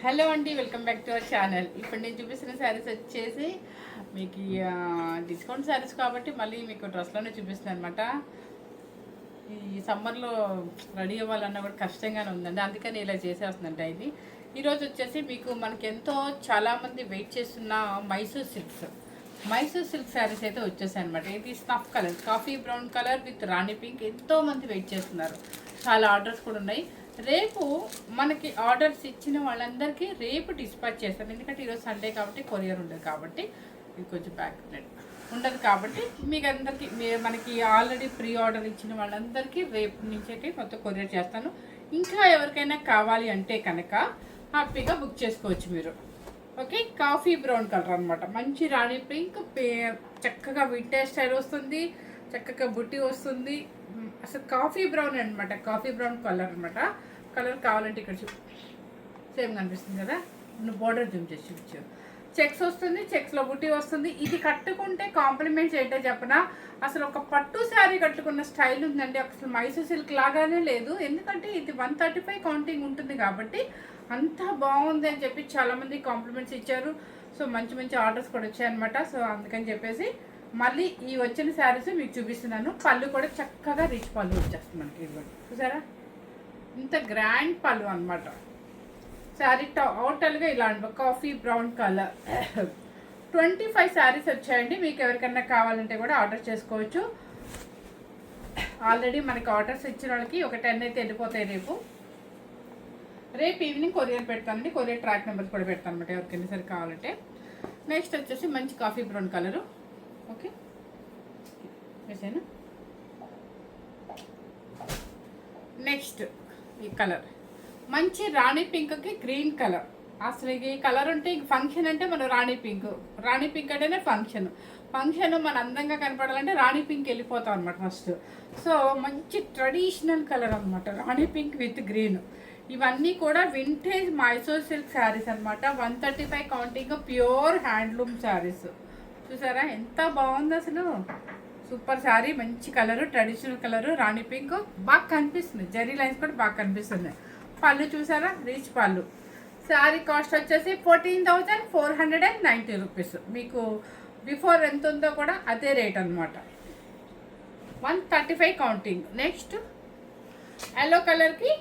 Hello అండి, welcome back to our channel. ఇప్పుడు నేను చూపిస్తున్న శారీస్ వచ్చేసి మీకు డిస్కౌంట్ శారీస్ కాబట్టి మళ్ళీ మీకు డ్రెస్లోనే చూపిస్తున్నాను అనమాట. ఈ సమ్మర్లో రెడీ అవ్వాలన్నా కూడా కష్టంగానే ఉందండి, అందుకని ఇలా చేసేస్తుందంట. ఈరోజు వచ్చేసి మీకు మనకి చాలామంది వెయిట్ చేస్తున్న మైసూర్ సిల్క్ శారీస్ అయితే వచ్చేసాయి అనమాట. ఇది snuff colour, coffee brown colour with Rani pink. ఎంతోమంది వెయిట్ చేస్తున్నారు, చాలా ఆర్డర్స్ కూడా ఉన్నాయి. రేపు మనకి ఆర్డర్స్ ఇచ్చిన వాళ్ళందరికీ రేపు డిస్పాచ్ చేస్తాం, ఎందుకంటే ఈరోజు సండే కాబట్టి కొరియర్ ఉండదు కాబట్టి, ఇది కొంచెం బ్యాక్ ఉండదు కాబట్టి మీకు అందరికీ మనకి ఆల్రెడీ ప్రీ ఆర్డర్ ఇచ్చిన వాళ్ళందరికీ రేపు నుంచి అయితే మొత్తం కొరియర్ చేస్తాను. ఇంకా ఎవరికైనా కావాలి అంటే కనుక హ్యాపీగా బుక్ చేసుకోవచ్చు మీరు. ఓకే, కాఫీ బ్రౌన్ కలర్ అనమాట, మంచి రాణి పింక్, చక్కగా వింటేజ్ స్టైల్ వస్తుంది, చక్కగా బుట్టి వస్తుంది. అసలు కాఫీ బ్రౌన్ అనమాట, కాఫీ బ్రౌన్ కలర్ అనమాట. కలర్ కావాలంటే ఇక్కడ సేమ్ కనిపిస్తుంది కదా, నువ్వు బోర్డర్ జూమ్ చేసి చూపించు. చెక్స్ వస్తుంది, చెక్స్లో బుట్టి వస్తుంది. ఇది కట్టుకుంటే కాంప్లిమెంట్స్ ఏంటో చెప్పనా, అసలు ఒక పట్టు శారీ కట్టుకున్న స్టైల్ ఉందండి. అసలు మైసూర్ సిల్క్ లాగానే లేదు, ఎందుకంటే ఇది 135 కౌంటింగ్ ఉంటుంది కాబట్టి అంత బాగుంది అని చెప్పి చాలామంది కాంప్లిమెంట్స్ ఇచ్చారు. సో మంచి మంచి ఆర్డర్స్ కూడా వచ్చాయన్నమాట. సో అందుకని చెప్పేసి మళ్ళీ ఈ వచ్చిన శారీస్ మీకు చూపిస్తున్నాను. పళ్ళు కూడా చక్కగా రిచ్ పళ్ళు వచ్చేస్తుంది మనకి. ఇదిగోండి, చూసారా ఇంత గ్రాండ్ పళ్ళు అనమాట. శారీ టోటల్గా ఇలా కాఫీ బ్రౌన్ కలర్. 25 శారీస్ వచ్చాయండి. మీకు ఎవరికన్నా కావాలంటే కూడా ఆర్డర్ చేసుకోవచ్చు. ఆల్రెడీ మనకి ఆర్డర్స్ ఇచ్చిన వాళ్ళకి ఒక 10 అయితే వెళ్ళిపోతాయి. రేపు ఈవినింగ్ కొరియర్ పెడతానండి, కొరియర్ ట్రాక్ నెంబర్స్ కూడా పెడతాను అనమాట ఎవరికైనా సరే కావాలంటే. నెక్స్ట్ వచ్చేసి మంచి కాఫీ బ్రౌన్ కలరు. ఓకే, వేసాను. నెక్స్ట్ ఈ కలర్ మంచి రాణి పింక్కి గ్రీన్ కలర్. అసలు ఈ కలర్ ఉంటే ఫంక్షన్ అంటే మనం రాణి పింక్ అంటేనే ఫంక్షన్ మన అందంగా కనపడాలంటే రాణి పింక్ వెళ్ళిపోతాం అనమాట ఫస్ట్. సో మంచి ట్రెడిషనల్ కలర్ అనమాట, రాణి పింక్ విత్ గ్రీన్. ఇవన్నీ కూడా వింటేజ్ మైసూర్ సిల్క్ శారీస్ అనమాట. 135 కౌంటింగ్, ప్యూర్ హ్యాండ్లూమ్ శారీస్. చూసారా ఎంత బాగుంది అసలు, సూపర్ శారీ. మంచి కలరు, ట్రెడిషనల్ కలరు, రాణి పింక్ బాగా కనిపిస్తుంది, జరీ లైన్స్ కూడా బాగా కనిపిస్తుంది. పళ్ళు చూసారా, రిచ్ పళ్ళు. శారీ కాస్ట్ వచ్చేసి 14,490 రూపీస్. మీకు బిఫోర్ ఎంత ఉందో కూడా అదే రేట్ అనమాట, 135 కౌంటింగ్. నెక్స్ట్ ఎల్లో కలర్కి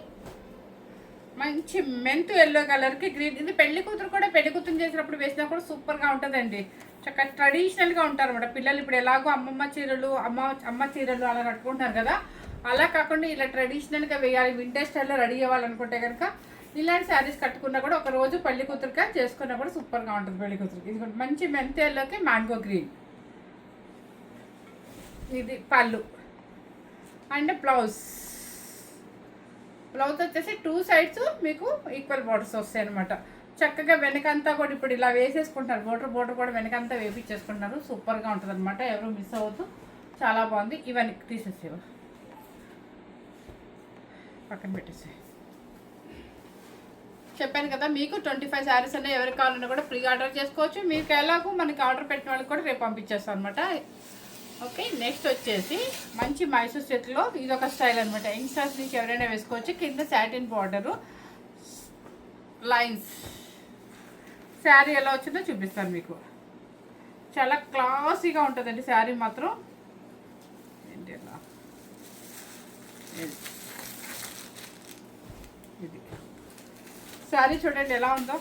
మంచి మెంతు ఎల్లో కలర్కి గ్రీన్. ఇది పెళ్లి కూతురు చేసినప్పుడు వేసినా కూడా సూపర్గా ఉంటుందండి. చక్కగా ట్రెడిషనల్గా ఉంటారు అనమాట పిల్లలు. ఇప్పుడు ఎలాగో అమ్మ చీరలు అలా కట్టుకుంటున్నారు కదా, అలా కాకుండా ఇలా ట్రెడిషనల్గా వేయాలి, వింటేజ్ స్టైల్లో రెడీ అవ్వాలనుకుంటే కనుక ఇలాంటి శారీస్ కట్టుకున్నా కూడా ఒక రోజు పెళ్లి కూతురుగా చేసుకున్నా కూడా సూపర్గా ఉంటుంది పెళ్లి కూతురికి. ఇది మంచి మెంతు ఎల్లోకి మ్యాంగో గ్రీన్. ఇది పళ్ళు అండ్ బ్లౌజ్ వచ్చేసి 2 సైడ్స్ మీకు ఈక్వల్ బోర్డర్స్ వస్తాయి అనమాట. చక్కగా వెనకంతా కూడా ఇప్పుడు ఇలా వేసేసుకుంటారు, బోర్డర్ కూడా వెనకంతా వేపించేసుకుంటున్నారు. సూపర్గా ఉంటుంది అనమాట, ఎవరు మిస్ అవ్వద్దు, చాలా బాగుంది. ఇవన్నీ తీసేసేవా పక్కన పెట్టేసి. చెప్పాను కదా మీకు 25 శారీస్ అనేవి ఎవరికి కావాలన్నా కూడా ప్రీ ఆర్డర్ చేసుకోవచ్చు. మీకు ఎలాగో మనకి ఆర్డర్ పెట్టిన వాళ్ళకి కూడా రేపు పంపించేస్తాం అనమాట. ఓకే, నెక్స్ట్ వచ్చేసి మంచి మైసూర్ సిల్క్లో ఇది ఒక స్టైల్ అనమాట. యంగ్స్టర్స్ నుంచి ఎవరైనా వేసుకోవచ్చు. కింద సాటిన్ బార్డరు, లైన్స్. శారీ ఎలా వచ్చిందో చూపిస్తాను మీకు. చాలా క్లాసీగా ఉంటుందండి శారీ మాత్రం. ఏంటి ఎలా ఇది శారీ చూడండి ఎలా ఉందో,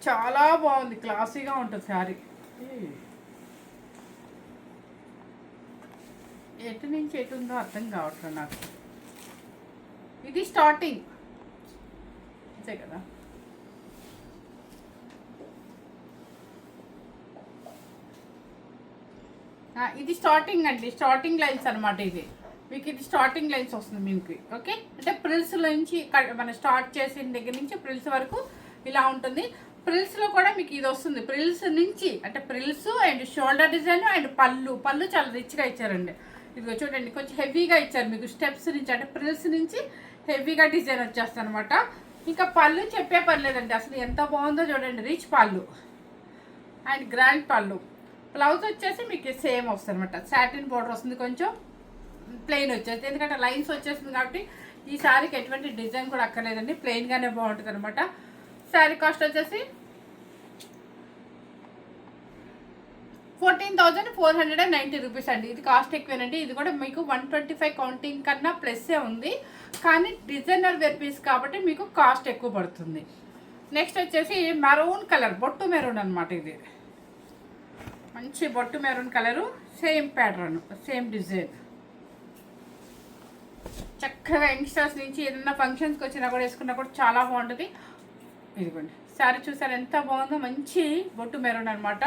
చాలా బాగుంది, క్లాసీగా ఉంటుంది శారీ. ఎటు నుంచి ఎటు ఉందో అర్థం కావట్లేదు నాకు. ఇది స్టార్టింగ్ అంతే కదా, ఇది స్టార్టింగ్ అండి, స్టార్టింగ్ లైన్స్ అనమాట. మీకు ఇది స్టార్టింగ్ లైన్స్ వస్తుంది మీకు. ఓకే, అంటే ప్రిల్స్ నుంచి మనం స్టార్ట్ చేసిన దగ్గర నుంచి ప్రిల్స్ వరకు ఇలా ఉంటుంది. ప్రిల్స్లో కూడా మీకు ఇది వస్తుంది. ప్రిల్స్ నుంచి అంటే ప్రిల్స్ అండ్ షోల్డర్ డిజైన్ అండ్ పళ్ళు చాలా రిచ్గా ఇచ్చారండి. ఇదిగో చూడండి, కొంచెం హెవీగా ఇచ్చారు మీకు. స్టెప్స్ నుంచి అంటే ప్రిల్స్ నుంచి హెవీగా డిజైన్ వచ్చేస్తుంది అనమాట. ఇంకా పళ్ళు చెప్పే పర్లేదండి, అసలు ఎంత బాగుందో చూడండి. రిచ్ పళ్ళు అండ్ గ్రాండ్ పళ్ళు. బ్లౌజ్ వచ్చేసి మీకు సేమ్ వస్తుంది అనమాట, సాటిన్ బోర్డర్ వస్తుంది, కొంచెం ప్లెయిన్ వచ్చేస్తుంది. ఎందుకంటే లైన్స్ వచ్చేస్తుంది కాబట్టి ఈ శారీకి ఎటువంటి డిజైన్ కూడా అక్కర్లేదండి, ప్లెయిన్గానే బాగుంటుంది అనమాట. శారీ కాస్ట్ వచ్చేసి 14,490 రూపీస్ అండి. ఇది కాస్ట్ ఎక్కువేనండి. ఇది కూడా మీకు 125 కౌంటింగ్ కన్నా ప్లస్సే ఉంది, కానీ డిజైనర్ వేర్ పీస్ కాబట్టి మీకు కాస్ట్ ఎక్కువ పడుతుంది. నెక్స్ట్ వచ్చేసి మెరూన్ కలర్, బొట్టు మెరూన్ అనమాట. ఇది మంచి బొట్టు maroon colour, same pattern, same design. చక్కగా యంగ్స్టర్స్ నుంచి ఏదైనా ఫంక్షన్స్కి వచ్చినా కూడా వేసుకున్నా కూడా చాలా బాగుంటుంది. ఇదిగోండి శారీ చూసారు ఎంత బాగుందో, మంచి బొట్టు మెరూన్ అనమాట.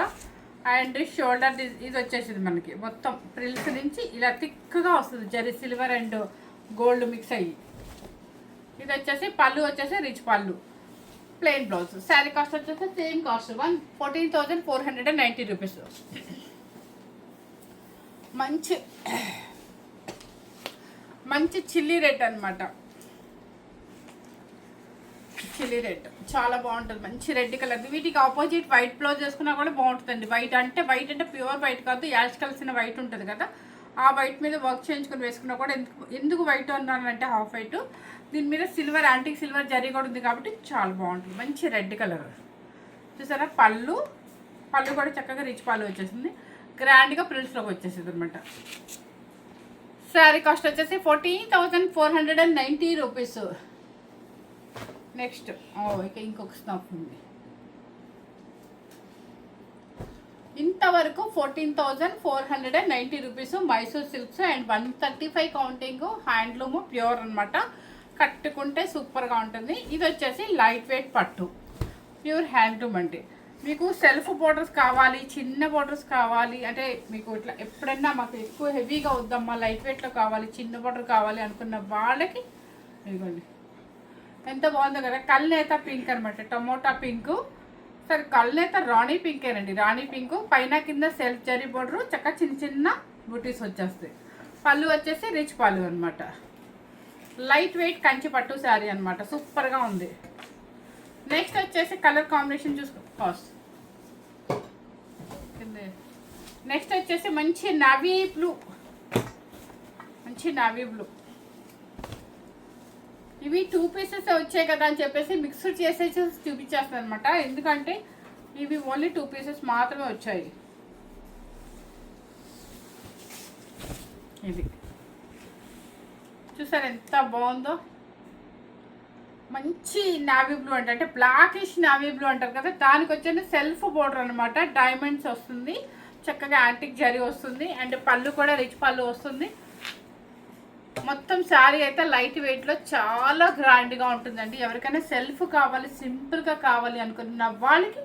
అండ్ షోల్డర్ ఇది వచ్చేసింది మనకి మొత్తం ప్రిల్స్ నుంచి ఇలా థిక్గా వస్తుంది, zari silver and gold mix అయ్యి. ఇది వచ్చేసి పళ్ళు వచ్చేసి రిచ్ పళ్ళు, ప్లెయిన్ బ్లౌజ్. శారీ కాస్ట్ వచ్చేసి సేమ్ కాస్ట్ 14,490 రూపీస్. మంచి మంచి చిల్లీ రెడ్ అనమాట. చిల్లీ రెడ్ చాలా బాగుంటుంది, మంచి రెడ్ కలర్. వీటికి ఆపోజిట్ వైట్ బ్లౌజ్ వేసుకున్నా కూడా బాగుంటుందండి. వైట్ అంటే ప్యూర్ వైట్ కాదు, యాష్ కలిసిన వైట్ ఉంటుంది కదా, ఆ వైట్ మీద వర్క్ చేయించుకొని వేసుకున్నా కూడా ఎందుకు వైట్ అన్నానంటే హాఫ్ వైట్, దీని మీద సిల్వర్ యాంటిక్ సిల్వర్ జరీ కూడా ఉంది కాబట్టి చాలా బాగుంటుంది. మంచి రెడ్ కలర్ చూసారా. పళ్ళు కూడా చక్కగా రిచ్ పళ్ళు వచ్చేసింది, గ్రాండ్గా ప్రిల్స్లోకి వచ్చేసింది అనమాట. శారీ కాస్ట్ వచ్చేసి 14,490 రూపీస్. నెక్స్ట్ ఇక ఇంకొక స్నాప్ ఉంది. ఇంతవరకు 14,490 rupees Mysore silks and 135 counting, handloom pure అనమాట. కట్టుకుంటే సూపర్గా ఉంటుంది. ఇది వచ్చేసి లైట్ వెయిట్ పట్టు, ప్యూర్ హ్యాండ్లూమ్ అండి. మీకు సెల్ఫ్ బోర్డర్స్ కావాలి, చిన్న బోర్డర్స్ కావాలి అంటే మీకు ఇట్లా ఎప్పుడైనా మాకు ఎక్కువ హెవీగా వద్దమ్మా లైట్ వెయిట్లో కావాలి, చిన్న బోర్డర్ కావాలి అనుకున్న వాళ్ళకి ఇదిగోండి ఎంత బాగుందో కదా. కల్నేత పింక్ అనమాట, టమోటా పింక్. సరే కల్నేత రాణి పింకేనండి, రాణి పింక్. పైన కింద సెల్ఫ్ జరీ బోర్డరు, చక్కగా చిన్న చిన్న బుటీస్ వచ్చేస్తాయి. పళ్ళు వచ్చేసి రిచ్ పళ్ళు అనమాట. లైట్ వెయిట్ కంచి పట్టు శారీ అనమాట, సూపర్గా ఉంది. నెక్స్ట్ వచ్చేసి కలర్ కాంబినేషన్ చూసుకో. నెక్స్ట్ వచ్చేసి మంచి నావీ బ్లూ, మంచి నావీ బ్లూ. ఇవి 2 పీసెస్ వచ్చాయి కదా అని చెప్పేసి మిక్స్డ్ చేసేసి చూపించేస్తాను అనమాట, ఎందుకంటే ఇవి ఓన్లీ 2 పీసెస్ మాత్రమే వచ్చాయి. ఇది చూసారు ఎంత బాగుందో, మంచి నావీ బ్లూ అంటే బ్లాకిష్ నావీ బ్లూ అంటారు కదా, దానికి వచ్చేది సెల్ఫ్ బోర్డర్ అనమాట. డైమండ్స్ వస్తుంది, చక్కగా యాంటిక్ జరీ వస్తుంది, అండ్ పళ్ళు కూడా రిచ్ పళ్ళు వస్తుంది. మొత్తం శారీ అయితే లైట్ వెయిట్లో చాలా గ్రాండ్గా ఉంటుందండి. ఎవరికైనా సెల్ఫ్ కావాలి, సింపుల్గా కావాలి అనుకున్న వాళ్ళకి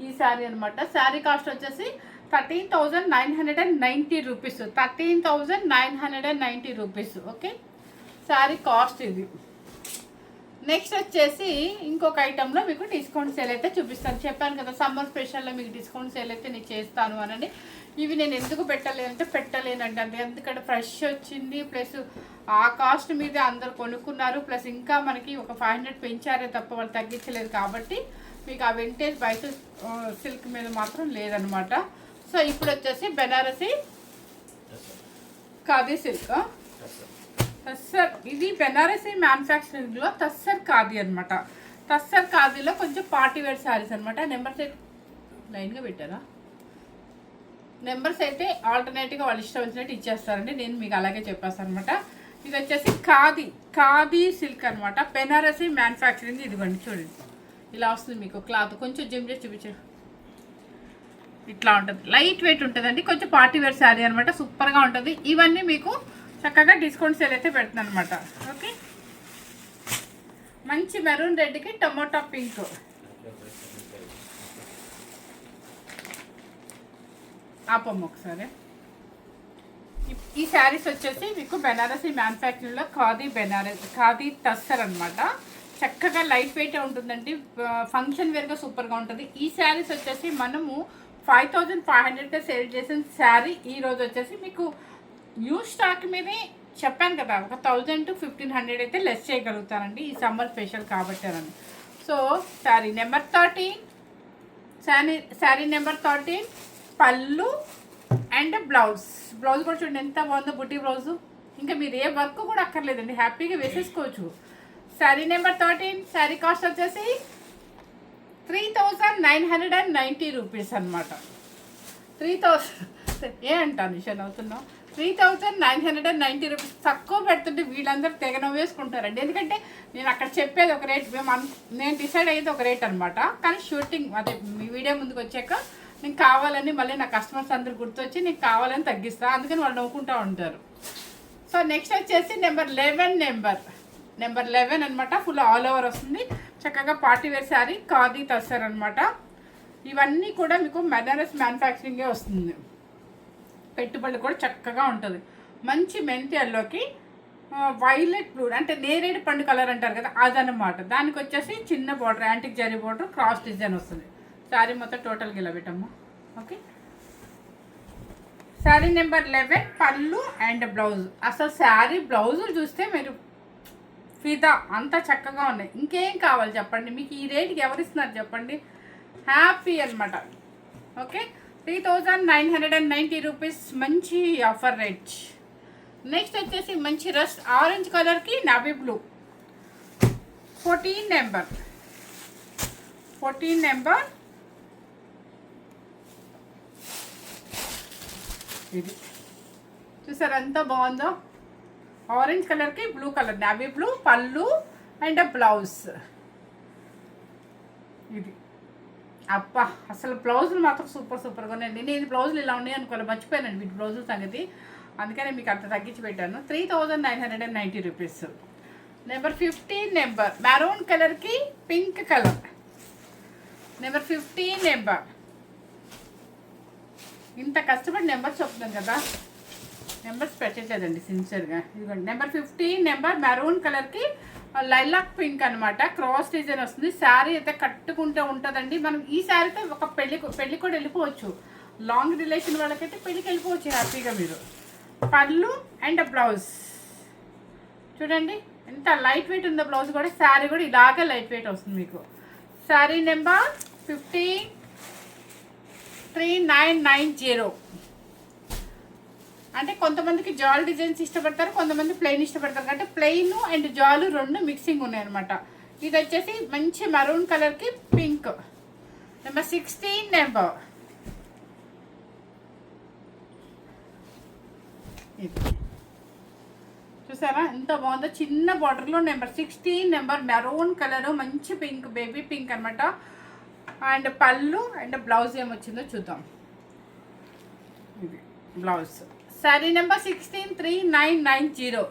ఈ శారీ అనమాట. శారీ కాస్ట్ వచ్చేసి 13,990 rupees, 13,990 rupees. Okay, sari cost ఇది. నెక్స్ట్ వచ్చేసి ఇంకొక ఐటెంలో మీకు డిస్కౌంట్ సేల్ అయితే చూపిస్తాను. చెప్పాను కదా సమ్మర్ స్పెషల్లో మీకు డిస్కౌంట్ సేల్ అయితే నేను చేస్తాను అనండి. ఇవి నేను ఎందుకు పెట్టలేనండి ఎందుకంటే ఫ్రెష్ వచ్చింది, ప్లస్ ఆ కాస్ట్ మీద అందరు కొనుక్కున్నారు, ప్లస్ ఇంకా మనకి ఒక 500 పెంచారే తప్ప వాళ్ళు తగ్గించలేదు కాబట్టి మీకు ఆ వింటేజ్ బయట సిల్క్ మీద మాత్రం లేదనమాట. సో ఇప్పుడు వచ్చేసి బెనారసి ఖాదీ సిల్క్, తస్సర్. ఇది బెనారసీ మ్యానుఫ్యాక్చరింగ్లో తస్సర్ ఖాదీ అనమాట. తస్సర్ ఖాదీలో కొంచెం పార్టీ వేర్ శారీస్ అనమాట. నెంబర్స్ అయితే లైన్గా పెట్టారా, నెంబర్స్ అయితే ఆల్టర్నేటివ్గా వాళ్ళు ఇష్టం వచ్చినట్టు ఇచ్చేస్తారండి, నేను మీకు అలాగే చెప్పేస్తాను అనమాట. ఇది వచ్చేసి ఖాదీ సిల్క్ అనమాట, బెనారసీ మ్యానుఫ్యాక్చరింగ్. ఇదిగోండి చూడండి ఇలా వస్తుంది మీకు క్లాత్. కొంచెం జిమ్ చేసి చూపించారు, ఇట్లా ఉంటుంది, లైట్ వెయిట్ ఉంటుందండి, కొంచెం పార్టీ వేర్ శారీ అనమాట, సూపర్గా ఉంటుంది. ఇవన్నీ మీకు చక్కగా డిస్కౌంట్ సేల్ అయితే పెడుతుంది అనమాట. ఓకే, మంచి మెరూన్ రెడ్కి టమోటా పింక్. ఆపమ్మ ఒకసారి. ఈ శారీస్ వచ్చేసి మీకు బెనారసీ మ్యానుఫ్యాక్చరింగ్లో ఖాదీ టస్సర్ అనమాట. చక్కగా లైట్ వెయిట్ ఉంటుందండి, ఫంక్షన్ వేర్గా సూపర్గా ఉంటుంది. ఈ శారీస్ వచ్చేసి మనము 5,500గా సేల్ చేసిన శారీ ఈరోజు వచ్చేసి మీకు న్యూ స్టాక్ మీదే చెప్పాను కదా, ఒక 1,000 to 1,500 అయితే లెస్ చేయగలుగుతానండి ఈ సమ్మర్ స్పెషల్ కాబట్టి అని. So sari number 13, sari number 13 పళ్ళు అండ్ బ్లౌజ్ కూడా చూడండి ఎంత బాగుందో, బుట్టి బ్లౌజు. ఇంకా మీరు ఏ వర్క్ కూడా అక్కర్లేదండి, హ్యాపీగా వేసేసుకోవచ్చు. శారీ నెంబర్ 13, శారీ కాస్ట్ వచ్చేసి 3990 రూపీస్ అనమాట. 3000 ఏ అంటాను నిషన్ అవుతున్నావు. 3990 రూపీస్ తక్కువ పెడుతుంటే వీళ్ళందరూ తెగ నవ్వేసుకుంటారండి. ఎందుకంటే నేను అక్కడ చెప్పేది ఒక రేట్, నేను డిసైడ్ అయ్యేది ఒక రేట్ అనమాట. కానీ షూటింగ్ అదే మీ వీడియో ముందుకు వచ్చాక నేను కావాలని మళ్ళీ నా కస్టమర్స్ అందరు గుర్తొచ్చి నీకు కావాలని తగ్గిస్తాను, అందుకని వాళ్ళు నవ్వుకుంటూ ఉంటారు. సో నెక్స్ట్ వచ్చేసి నెంబర్ 11 అనమాట. ఫుల్ ఆల్ ఓవర్ వస్తుంది, చక్కగా పార్టీ వేర్ శారీ ఖాదీ టస్సర్ అనమాట. ఇవన్నీ కూడా మీకు బెనారస్ మ్యానుఫ్యాక్చరింగే వస్తుంది. పెట్టుబడి కూడా చక్కగా ఉంటుంది. మంచి మెంతి ఎల్లోకి వైలెట్ బ్లూ అంటే నేరేడు పండు కలర్ అంటారు కదా అదనమాట. దానికి వచ్చేసి చిన్న border, antique zari border, cross design వస్తుంది. శారీ మొత్తం టోటల్గా ఇలా పెట్టమ్మా. ఓకే, శారీ నెంబర్ 11 పళ్ళు అండ్ బ్లౌజ్. అసలు శారీ బ్లౌజులు చూస్తే మీరు ఫిదా, అంతా చక్కగా ఉన్నాయి. ఇంకేం కావాలి చెప్పండి, మీకు ఈ రేట్కి ఎవరు ఇస్తున్నారు చెప్పండి. హ్యాపీ అనమాట. ఓకే, 3990 రూపీస్ మంచి ఆఫర్ రేట్. నెక్స్ట్ వచ్చేసి మంచి రస్ట్ ఆరెంజ్ కలర్కి నావీ బ్లూ 14 నెంబర్ ఇది చూసారు ఎంత బాగుందో. ఆరెంజ్ కలర్కి బ్లూ కలర్, నావీ బ్లూ పళ్ళు అండ్ బ్లౌజ్. ఇది అబ్బా అసలు బ్లౌజులు మాత్రం సూపర్గా ఉన్నాయండి. నేను బ్లౌజులు ఇలా ఉన్నాయి అనుకోవాలి, మర్చిపోయానండి వీటి బ్లౌజుల సంగతి, అందుకనే మీకు అంత తగ్గించి పెట్టాను. 3990 రూపీస్. నెంబర్ 15 నెంబర్ మెరూన్ కలర్కి పింక్ కలర్. Number 15 number. ఇంత కష్టపడి నెంబర్స్ చెప్తున్నాను కదా, నెంబర్స్ పెట్టట్లేదండి సిన్సియర్గా. ఇదిగోండి నెంబర్ 15 నెంబర్ మెరూన్ కలర్కి లైలాక్ పింక్ అనమాట. క్రాస్ డిజైన్ వస్తుంది. శారీ అయితే కట్టుకుంటూ ఉంటుందండి. మనం ఈ శారీతో ఒక పెళ్ళి కూడా వెళ్ళిపోవచ్చు. లాంగ్ రిలేషన్ వాళ్ళకైతే పెళ్ళికి వెళ్ళిపోవచ్చు హ్యాపీగా మీరు. పళ్ళు అండ్ బ్లౌజ్ చూడండి ఎంత లైట్ వెయిట్ ఉందో బ్లౌజ్ కూడా. శారీ కూడా ఇలాగే లైట్ వెయిట్ వస్తుంది మీకు. శారీ నెంబర్ 15390. అంటే కొంతమందికి జాల్ డిజైన్స్ ఇష్టపడతారు, కొంతమంది ప్లెయిన్ ఇష్టపడతారు. అంటే ప్లెయిన్ అండ్ జాలు రెండు మిక్సింగ్ ఉన్నాయి అనమాట. ఇది వచ్చేసి మంచి మరూన్ కలర్కి పింక్. Number 16 number. ఇది చూసారా ఎంత బాగుందో, చిన్న బార్డర్లో. నెంబర్ 16 నెంబర్ మెరూన్ కలర్ మంచి పింక్, బేబీ పింక్ అనమాట. అండ్ పళ్ళు అండ్ బ్లౌజ్ ఏమొచ్చిందో చూద్దాం. ఇది blouse. Sari number 16390.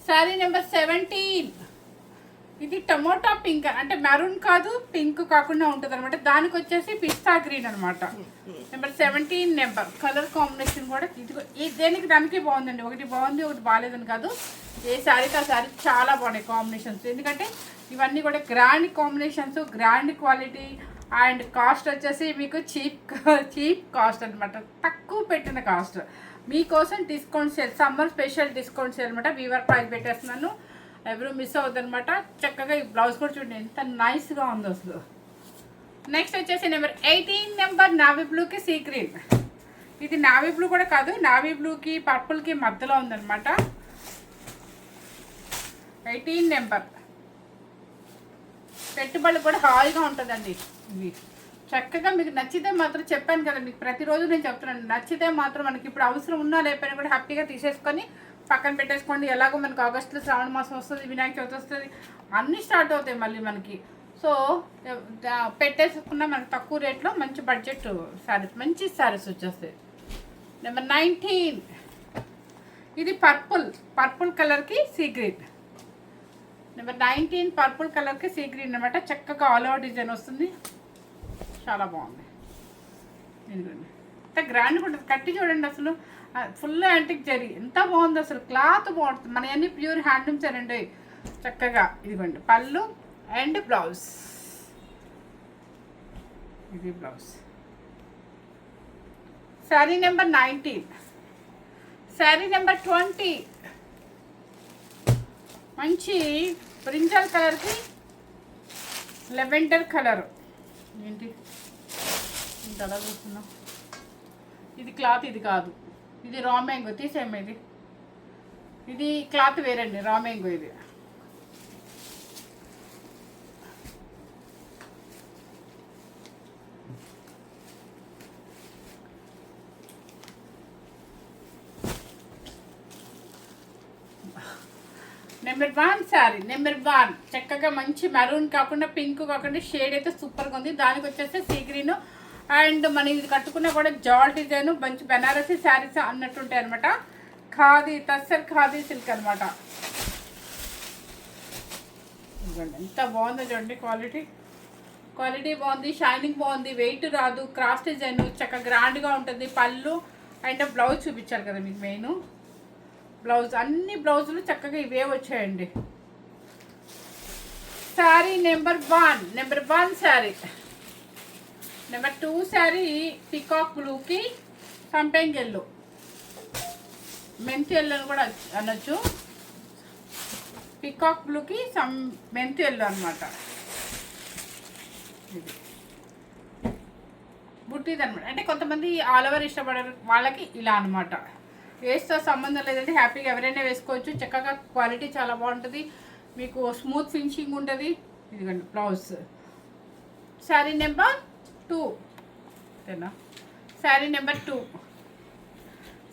Sari number 17. ఇది టమోటా పింక్ అంటే మెరూన్ కాదు, పింక్ కాకుండా ఉంటుంది అనమాట. దానికి వచ్చేసి పిస్తా గ్రీన్ అనమాట. Number 17 number. కలర్ కాంబినేషన్ కూడా ఇది దేనికి దానికి బాగుందండి. ఒకటి బాగుంది ఒకటి బాగాలేదని కాదు, ఏ శారీకి ఆ శారీ చాలా బాగున్నాయి కాంబినేషన్స్. ఎందుకంటే ఇవన్నీ కూడా grand combinations, grand quality. And cost వచ్చేసి మీకు చీప్ కాస్ట్ అనమాట. తక్కువ పెట్టిన కాస్ట్ మీకోసం discount sale, summer special discount sale అనమాట. వీవర్ ప్రైస్ పెట్టేస్తున్నాను, ఎవరు మిస్ అవ్వద్దనమాట. చక్కగా ఈ బ్లౌజ్ కూడా చూడండి ఎంత నైస్గా ఉందో అసలు. నెక్స్ట్ వచ్చేసి నెంబర్ 18 నెంబర్ నావీ బ్లూకి సీ గ్రీన్. ఇది నావీ బ్లూ కూడా కాదు, నావీ బ్లూకి పర్పుల్కి మధ్యలో ఉందన్నమాట. 18 నెంబర్. పెట్టుబడి కూడా హాయిగా ఉంటుందండి. ఇవి చక్కగా మీకు నచ్చితే మాత్రం చెప్పాను కదా, మీకు ప్రతిరోజు నేను చెప్తున్నాను, నచ్చితే మాత్రం మనకి ఇప్పుడు అవసరం ఉన్నా లేకపోయినా కూడా హ్యాపీగా తీసేసుకొని పక్కన పెట్టేసుకోండి. ఎలాగో మనకు ఆగస్టులో శ్రావణ మాసం వస్తుంది, వినాయక చవితి వస్తుంది, అన్నీ స్టార్ట్ అవుతాయి మళ్ళీ మనకి. సో పెట్టేసుకున్న మనకి తక్కువ రేట్లో మంచి బడ్జెట్ శారీస్, మంచి శారీస్ వచ్చేస్తాయి. నెంబర్ 19. ఇది పర్పుల్ కలర్కి సీ గ్రీన్. నెంబర్ 19 పర్పుల్ కలర్కి సీ గ్రీన్ అనమాట. చక్కగా ఆల్ ఓవర్ డిజైన్ వస్తుంది, చాలా బాగుంది. ఎంత గ్రాండ్ ఉంటుంది, కట్టి చూడండి అసలు ఫుల్ యాంటిక్ జరీ ఎంత బాగుంది అసలు. క్లాత్ బాగుంటుంది, మన అన్ని ప్యూర్ హ్యాండ్లూమ్స్ అండి. చక్కగా ఇదిగోండి పళ్ళు అండ్ బ్లౌజ్. ఇది blouse. Sari number 19. Sari number 20. మంచి బ్రింజల్ కలర్కి లెవెండర్ కలర్. ఏంటి ఇంత అలా చూస్తున్నాం, ఇది క్లాత్ ఇది కాదు, ఇది రా మ్యాంగో. తీసేయమ్మ ఇది క్లాత్ వేరండి, రా మ్యాంగో ఇది. నెంబర్ 1 శారీ, నెంబర్ 1 చక్కగా మంచి మెరూన్ కాకుండా పింక్ కాకుండా షేడ్ అయితే సూపర్గా ఉంది. దానికి వచ్చేసి సీ గ్రీన్ అండ్ మనం ఇది కట్టుకున్నా కూడా జాల్ డిజైన్ మంచి బెనారసీ శారీస్ అన్నట్టుంటాయి అనమాట. ఖాదీ టస్సర్ ఖాదీ సిల్క్ అనమాట. ఎంత బాగుందో చూడండి, క్వాలిటీ బాగుంది, షైనింగ్ బాగుంది, వెయిట్ రాదు, క్రాస్ డిజైన్ చక్కగా గ్రాండ్గా ఉంటుంది. పళ్ళు అండ్ బ్లౌజ్ చూపించాలి కదా మీకు మెయిన్ బ్లౌజ్, అన్ని బ్లౌజులు చక్కగా ఇవే వచ్చాయండి. Sari number 1 sari. Number 2 sari peacock బ్లూకి సంపెంగ్ ఎల్లో, మెంతి ఎల్లో కూడా అనొచ్చు. పికాక్ బ్లూకి మెంతి ఎల్లో అనమాట. ఇది బుట్టీది అనమాట. అంటే కొంతమంది ఆల్ ఓవర్ ఇష్టపడరు వాళ్ళకి ఇలా అనమాట. వేస్తో సంబంధం లేదంటే హ్యాపీగా ఎవరైనా వేసుకోవచ్చు. చక్కగా క్వాలిటీ చాలా బాగుంటుంది, మీకు స్మూత్ ఫినిషింగ్ ఉంటుంది. ఇదిగోండి బ్లౌజ్. శారీ నెంబర్ 2 ఓకేనా. Sari number 2.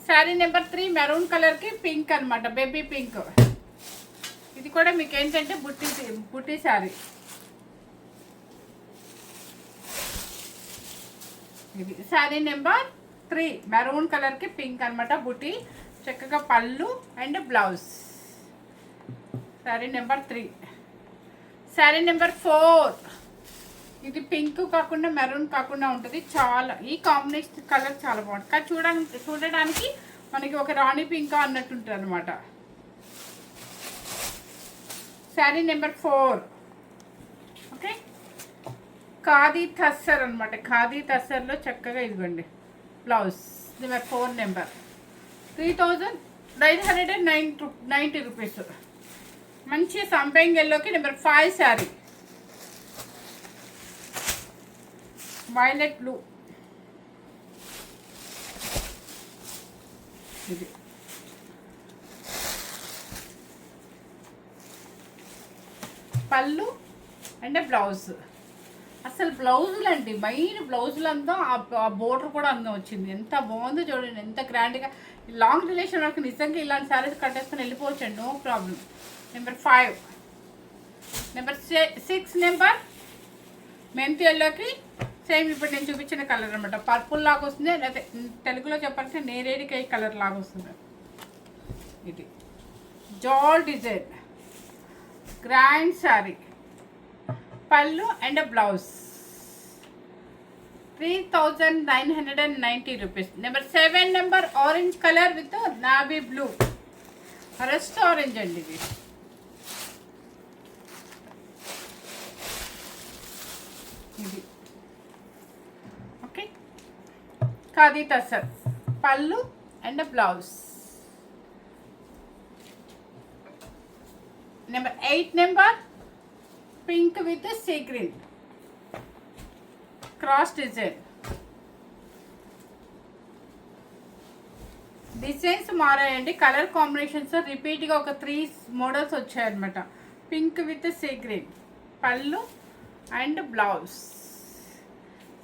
Sari number 3 maroon కలర్కి పింక్ అనమాట, బేబీ పింక్. ఇది కూడా మీకు ఏంటంటే బుట్టి శారీ. ఇది శారీ నెంబర్ 3 మెరూన్ కలర్కి పింక్ అనమాట, బుట్టి చక్కగా పళ్ళు and blouse. Sari number 3. Sari number 4 ఇది పింక్ కాకుండా మెరూన్ కాకుండా ఉంటుంది. చాలా ఈ కాంబినేషన్ కలర్ చాలా బాగుంటుంది. కానీ చూడడానికి మనకి ఒక రాణి పింక్ అన్నట్టు ఉంటుంది అనమాట. Sari number 4 okay. ఖాదీ టస్సర్ అనమాట. ఖాదీ టస్సర్లో చక్కగా ఇదిగోండి బ్లౌజ్. Number 4 number 3990 rupees. మంచి సంపెంగ్ ఎల్లోకి నెంబర్ 5 శారీ వైలెట్ బ్లూ. ఇది పళ్ళు అండ్ బ్లౌజ్. అసలు బ్లౌజులు అండి, మెయిన్ బ్లౌజులు అందం, ఆ బోర్డర్ కూడా అందం వచ్చింది. ఎంత బాగుందో చూడండి, ఎంత గ్రాండ్గా. లాంగ్ రిలేషన్ వరకు నిజంగా ఇలాంటి శారీస్ కట్టేసుకొని వెళ్ళిపోవచ్చండి, no problem. Number 5. Number 6 number మెంతి ఎల్లోకి సేమ్ ఇప్పుడు నేను చూపించిన కలర్ అనమాట. పర్పుల్ లాగా వస్తుంది, లేకపోతే తెలుగులో చెప్పాలంటే నేరేడికాయ కలర్ లాగా వస్తుంది. ఇది జాల్ design grand sari, pallu and blouse. 3990 rupees. Number 7 number orange colour with navy blue, rest orange అండి ఇది. ఇది okay. Khadi tussar, pallu and blouse. Number 8 number pink with sea green cross design. Designs మారాయండి, కలర్ కాంబినేషన్స్ రిపీట్గా ఒక 3 మోడల్స్ వచ్చాయన్నమాట. Pink with sea green, pallu and blouse.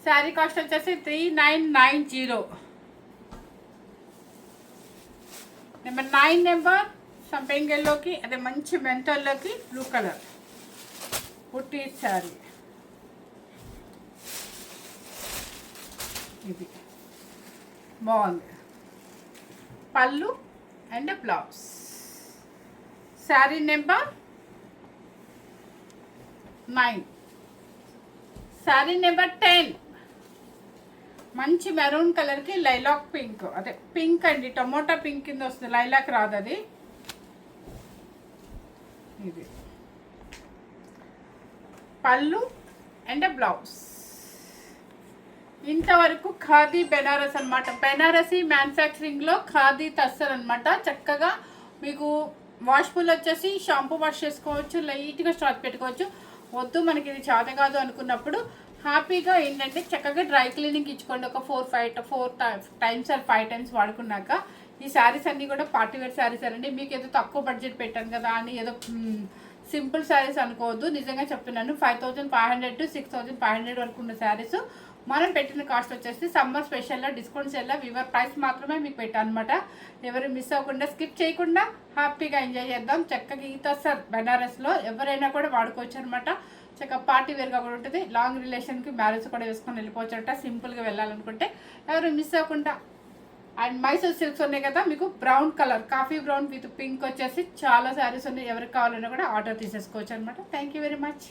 Sari cost వచ్చేసి 3990. Number 9 number సంపెంగ్ ఎల్లోకి, అదే మంచి మెంతల్లోకి బ్లూ కలర్ పుట్టి శారీ. ఇది బాగుంది, పళ్ళు and blouse. Sari number 9. Sari number 10 మంచి మెరూన్ కలర్కి లైలాక్ పింక్, అదే పింక్ అండి, టమోటా పింక్ కింద వస్తుంది, లైలాక్ రాదు అది. ఇది పళ్ళు అండ్ బ్లౌజ్. ఇంతవరకు ఖాదీ బెనారస్ అనమాట. బెనారసీ మ్యానుఫ్యాక్చరింగ్లో ఖాదీ టస్సర్ అనమాట. చక్కగా మీకు వాష్ఫుల్ వచ్చేసి షాంపూ వాష్ చేసుకోవచ్చు, లైట్గా స్టాక్ పెట్టుకోవచ్చు. వద్దు మనకి ఇది చేత కాదు అనుకున్నప్పుడు హ్యాపీగా ఏంటంటే చక్కగా డ్రై క్లీనింగ్ ఇచ్చుకోండి. ఒక 4 టైమ్స్ ఆర్ 5 టైమ్స్ వాడుకున్నాక. ఈ శారీస్ అన్నీ కూడా పార్టీ వేర్ శారీస్ అండి. మీకు ఏదో తక్కువ బడ్జెట్ పెట్టాను కదా అని ఏదో సింపుల్ శారీస్ అనుకోవద్దు, నిజంగా చెప్తున్నాను. 5500 to 6500 వరకు ఉన్న శారీస్ మనం పెట్టిన కాస్ట్ వచ్చేసి సమ్మర్ స్పెషల్లో డిస్కౌంట్స్ ఎలా వివర్ ప్రైస్ మాత్రమే మీకు పెట్టాను అనమాట. ఎవరు మిస్ అవ్వకుండా స్కిప్ చేయకుండా హ్యాపీగా ఎంజాయ్ చేద్దాం. చక్కగా ఈ తస్సర్ బెనారస్లో ఎవరైనా కూడా వాడుకోవచ్చు అనమాట. చక్కగా పార్టీ వేర్గా కూడా ఉంటుంది. లాంగ్ రిలేషన్కి మ్యారేజ్ కూడా వేసుకొని వెళ్ళిపోవచ్చు అంట, సింపుల్గా వెళ్ళాలనుకుంటే. ఎవరు మిస్ అవ్వకుండా. అండ్ మైసూర్ సిల్క్స్ ఉన్నాయి కదా, మీకు brown colour coffee brown with pink వచ్చేసి చాలా శారీస్ ఉన్నాయి. ఎవరికి కావాలన్నా కూడా ఆర్డర్ తీసేసుకోవచ్చు అనమాట. Thank you very much.